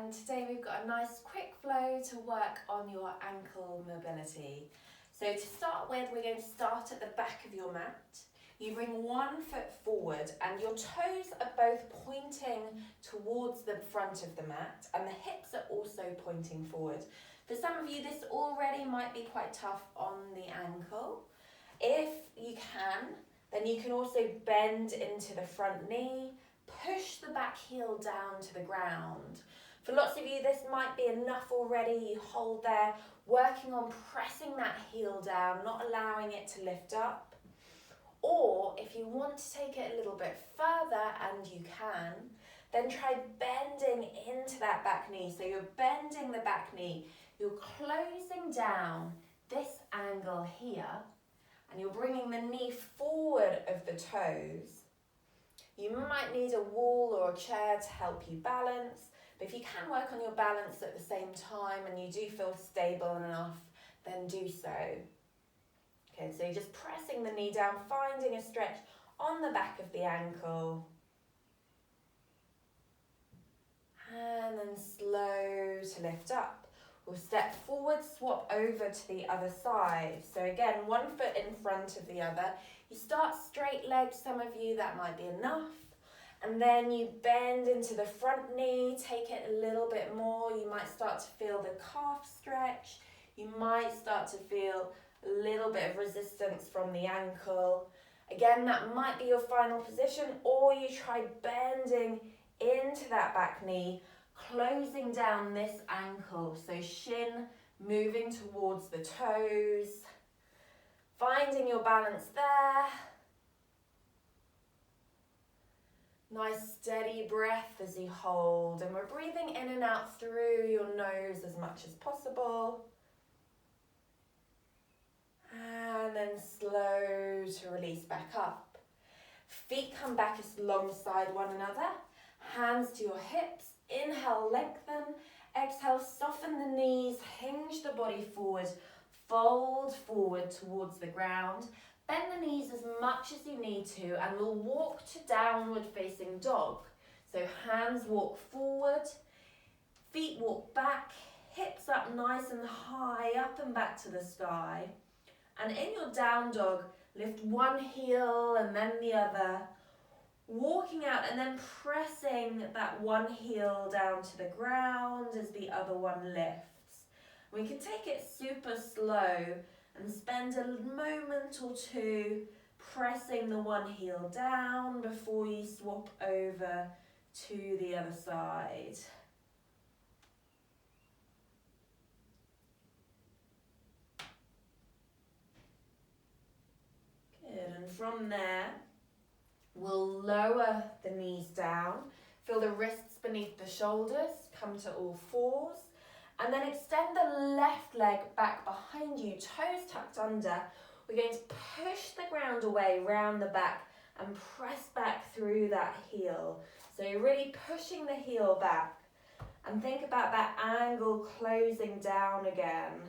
and today we've got a nice quick flow to work on your ankle mobility. So to start with, we're going to start at the back of your mat. You bring one foot forward and your toes are both pointing towards the front of the mat and the hips are also pointing forward. For some of you, this already might be quite tough on the ankle. If you can, then you can also bend into the front knee, push the back heel down to the ground. For lots of you, this might be enough already. You hold there, working on pressing that heel down, not allowing it to lift up. Or if you want to take it a little bit further, and you can, then try bending into that back knee. So you're bending the back knee, you're closing down this angle here, and you're bringing the knee forward of the toes. You might need a wall or a chair to help you balance, but if you can work on your balance at the same time and you do feel stable enough, then do so. Okay, so you're just pressing the knee down, finding a stretch on the back of the ankle. And then slow to lift up. We'll step forward, swap over to the other side. So again, one foot in front of the other. You start straight legged, some of you that might be enough. And then you bend into the front knee, take it a little bit more. You might start to feel the calf stretch. You might start to feel a little bit of resistance from the ankle. Again, that might be your final position, or you try bending into that back knee, closing down this ankle, so shin moving towards the toes, finding your balance there. Nice steady breath as you hold, and we're breathing in and out through your nose as much as possible. And then slow to release back up. Feet come back alongside one another, hands to your hips. Inhale, lengthen. Exhale, soften the knees, hinge the body forward, fold forward towards the ground. Bend the knees as much as you need to, and we'll walk to downward facing dog. So hands walk forward, feet walk back, hips up nice and high, up and back to the sky. And in your down dog, lift one heel and then the other, walking out and then pressing that one heel down to the ground as the other one lifts. We can take it super slow and spend a moment or two pressing the one heel down before you swap over to the other side. Good, and from there, we'll lower the knees down, feel the wrists beneath the shoulders, come to all fours, and then extend the left leg back behind you, toes tucked under. We're going to push the ground away round the back and press back through that heel. So you're really pushing the heel back, and think about that angle closing down again.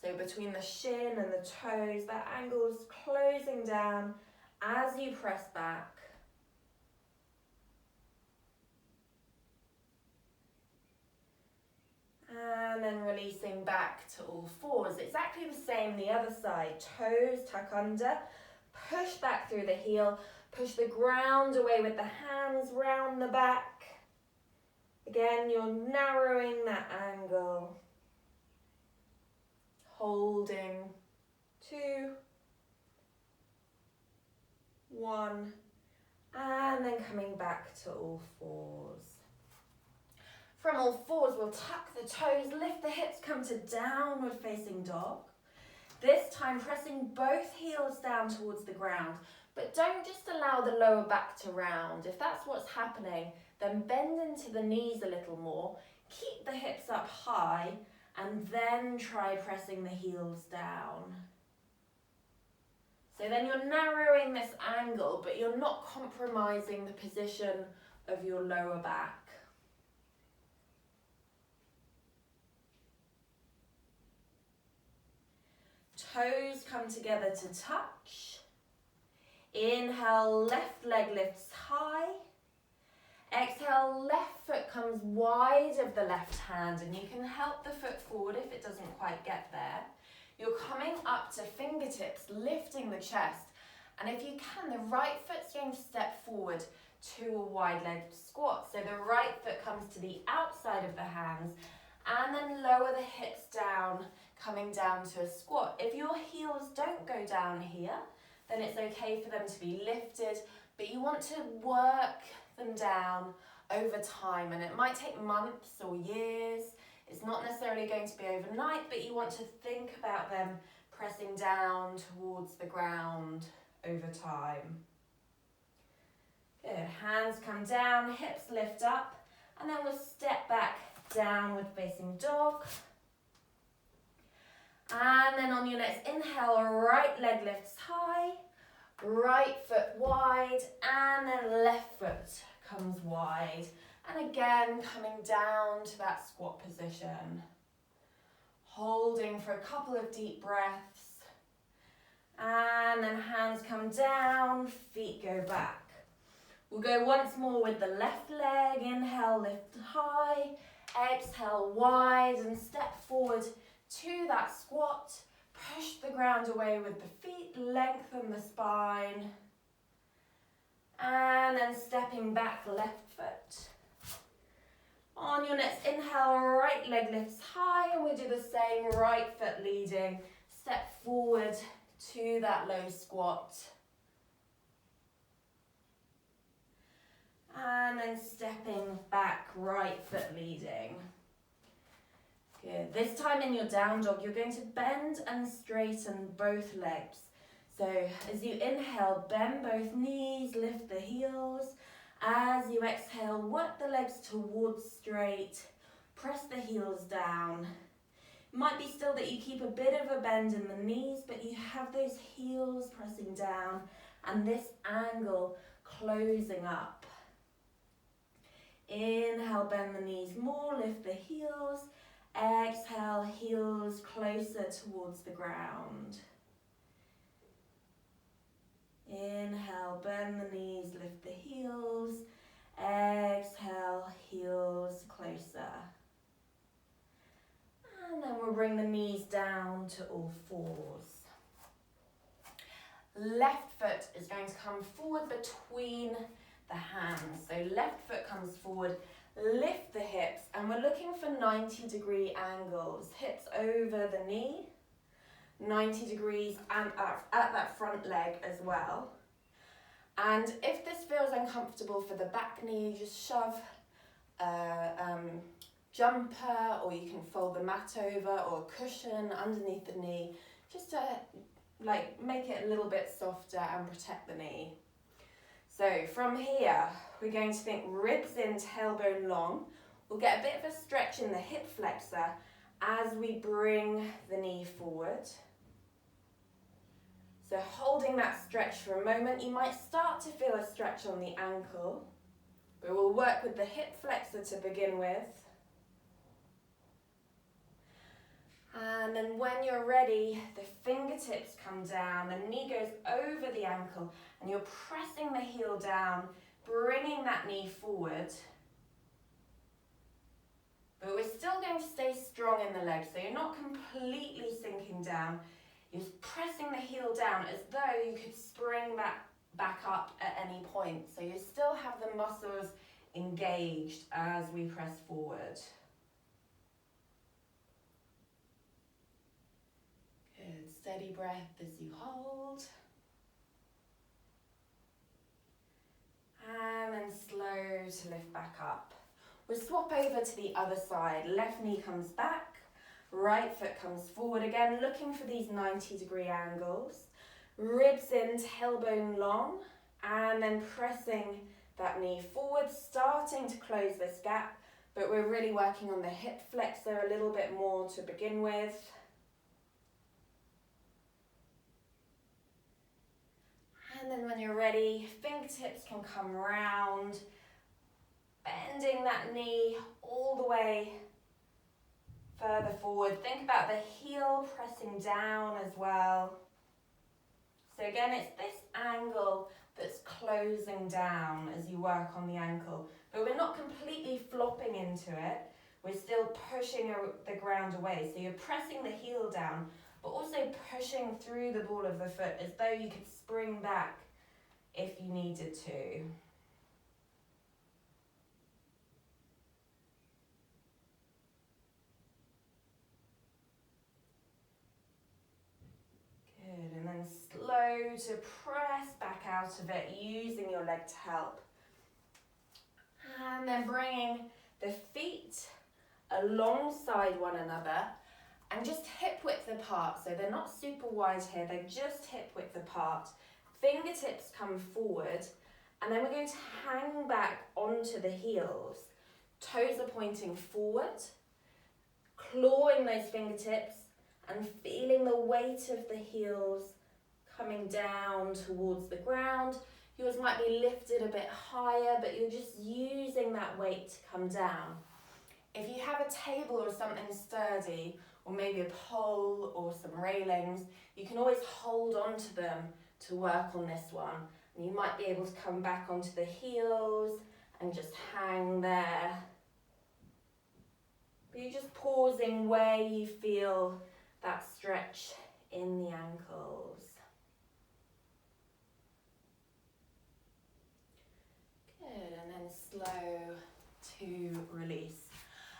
So between the shin and the toes, that angle is closing down as you press back. And then releasing back to all fours. Exactly the same the other side. Toes tuck under, push back through the heel, push the ground away with the hands round the back. Again, you're narrowing that angle. Holding 2, 1, and then coming back to all fours. From all fours, we'll tuck the toes, lift the hips, come to downward facing dog. This time pressing both heels down towards the ground, but don't just allow the lower back to round. If that's what's happening, then bend into the knees a little more, keep the hips up high, and then try pressing the heels down. So then you're narrowing this angle, but you're not compromising the position of your lower back. Toes come together to touch. Inhale, left leg lifts high. Exhale, left foot comes comes wide of the left hand, and you can help the foot forward if it doesn't quite get there. You're coming up to fingertips, lifting the chest. And if you can, the right foot's going to step forward to a wide-legged squat. So the right foot comes to the outside of the hands, and then lower the hips down, coming down to a squat. If your heels don't go down here, then it's okay for them to be lifted, but you want to work them down over time, and it might take months or years. It's not necessarily going to be overnight, but you want to think about them pressing down towards the ground over time. Good, hands come down, hips lift up, and then we'll step back, downward facing dog. And then on your next inhale, right leg lifts high, right foot wide, and then left foot comes wide. And again, coming down to that squat position. Holding for a couple of deep breaths. And then hands come down, feet go back. We'll go once more with the left leg. Inhale, lift high. Exhale, wide, and step forward to that squat. Push the ground away with the feet, lengthen the spine. And then stepping back, left foot. On your next inhale, right leg lifts high, and we do the same, right foot leading. Step forward to that low squat. And then stepping back, right foot leading. Good. This time in your down dog, you're going to bend and straighten both legs. So as you inhale, bend both knees, lift the heels. As you exhale, work the legs towards straight. Press the heels down. It might be still that you keep a bit of a bend in the knees, but you have those heels pressing down and this angle closing up. Inhale, bend the knees more, lift the heels. Exhale, heels closer towards the ground. Inhale, bend the knees, lift the heels. Exhale, heels closer. And then we'll bring the knees down to all fours. Left foot is going to come forward between the hands. So left foot comes forward, lift the hips, and we're looking for 90-degree angles. Hips over the knee, 90 degrees, and at that front leg as well. And if this feels uncomfortable for the back knee, just shove a jumper, or you can fold the mat over, or a cushion underneath the knee, just to make it a little bit softer and protect the knee. So from here, we're going to think ribs in, tailbone long. We'll get a bit of a stretch in the hip flexor as we bring the knee forward. So holding that stretch for a moment, you might start to feel a stretch on the ankle, but we'll work with the hip flexor to begin with. And then when you're ready, the fingertips come down, the knee goes over the ankle, and you're pressing the heel down, bringing that knee forward. But we're still going to stay strong in the leg, so you're not completely sinking down. You're pressing the heel down as though you could spring back up at any point. So you still have the muscles engaged as we press forward. Good, steady breath as you hold. And then slow to lift back up. We'll swap over to the other side. Left knee comes back. Right foot comes forward again, looking for these 90-degree angles. Ribs in, tailbone long, and then pressing that knee forward, starting to close this gap, but we're really working on the hip flexor a little bit more to begin with. And then when you're ready, fingertips can come round, bending that knee all the way further forward. Think about the heel pressing down as well. So again, it's this angle that's closing down as you work on the ankle. But we're not completely flopping into it. We're still pushing the ground away. So you're pressing the heel down, but also pushing through the ball of the foot as though you could spring back if you needed to. Good, and then slow to press back out of it, using your leg to help. And then bringing the feet alongside one another and just hip width apart. So they're not super wide here, they're just hip width apart. Fingertips come forward, and then we're going to hang back onto the heels. Toes are pointing forward, clawing those fingertips and feeling the weight of the heels coming down towards the ground. Yours might be lifted a bit higher, but you're just using that weight to come down. If you have a table or something sturdy, or maybe a pole or some railings, you can always hold on to them to work on this one. And you might be able to come back onto the heels and just hang there. But you're just pausing where you feel that stretch in the ankles. Good, and then slow to release.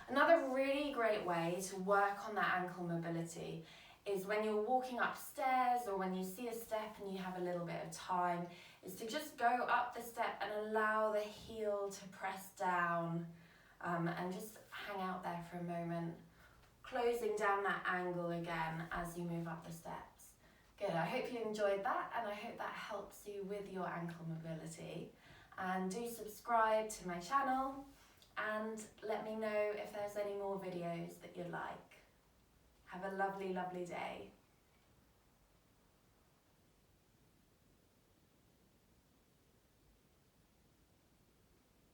Another really great way to work on that ankle mobility is when you're walking upstairs, or when you see a step and you have a little bit of time, is to just go up the step and allow the heel to press down, and just hang out there for a moment, closing down that angle again as you move up the steps. Good, I hope you enjoyed that, and I hope that helps you with your ankle mobility. And do subscribe to my channel and let me know if there's any more videos that you like. Have a lovely, lovely day.